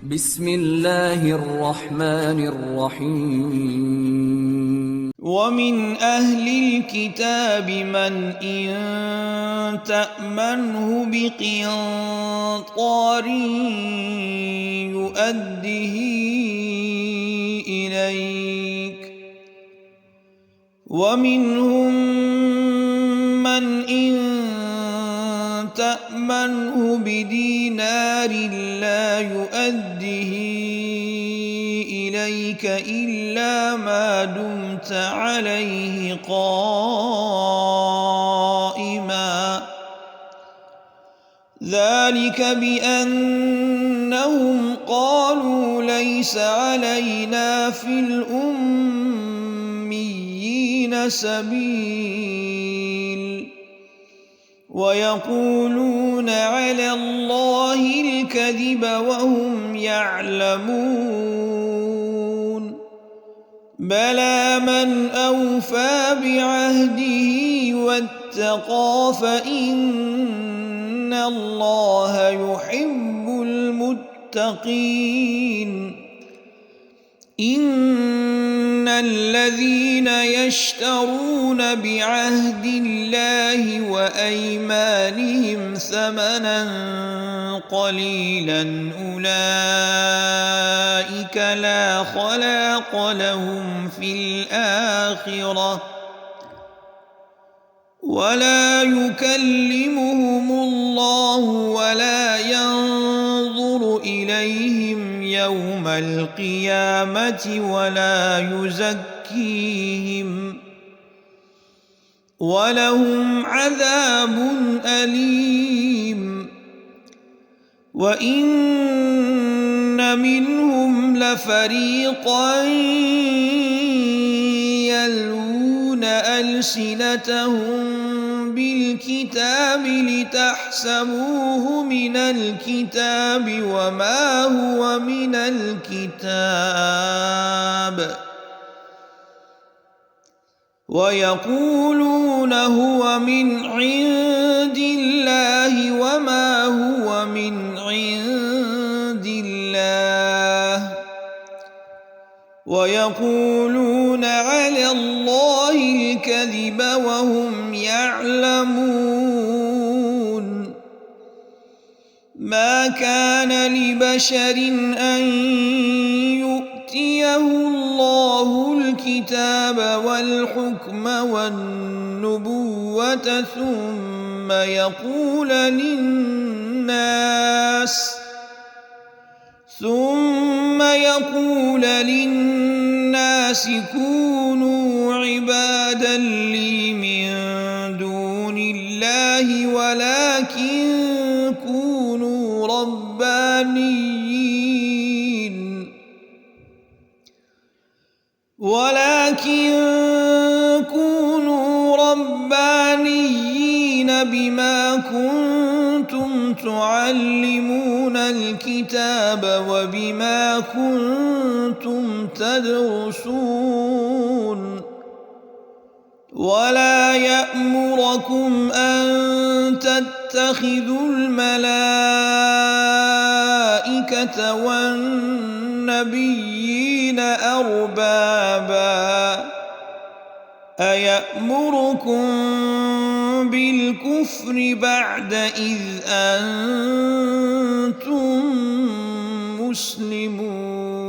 بسم الله الرحمن الرحيم ومن أهل الكتاب من إن تأمنه بقنطار يؤده إليك ومنهم من إن تأمنه بدينار لا يؤده إليك إلا ما دمت عليه قائما ذلك بأنهم قالوا ليس علينا في الأميين سبيل ويقولون على الله الكذب وهم يعلمون بلى من أوفى بعهده واتقى فإن الله يحب المتقين إن الذين يشترون بعهد الله وأيمانهم ثمنا قليلا أولئك لا خلاق لهم في الآخرة ولا يكلمهم الله ولا ينظر إليهم يوم القيامة ولا يزكيهم ولهم عذاب أليم وإن منهم لفريقا يلوون ألسنتهم بالكتاب لتحسبوه من الكتاب وما هو من الكتاب ويقولون هو من عند الله وما هو من عند الله ويقولون على الله الكذب وهم يعلمون ما كان لبشر أن يؤتيه الله الكتاب والحكم والنبوة ثم يقول للناس كونوا عبادا لي من دون الله ولكن كونوا ربانيين بما كنتم تعلمون الكتاب وبما كنتم تدرسون ولا يأمركم أن تتخذوا الملائكة والنبيين أربابا أيأمركم بالكفر بعد إذ أنتم مسلمون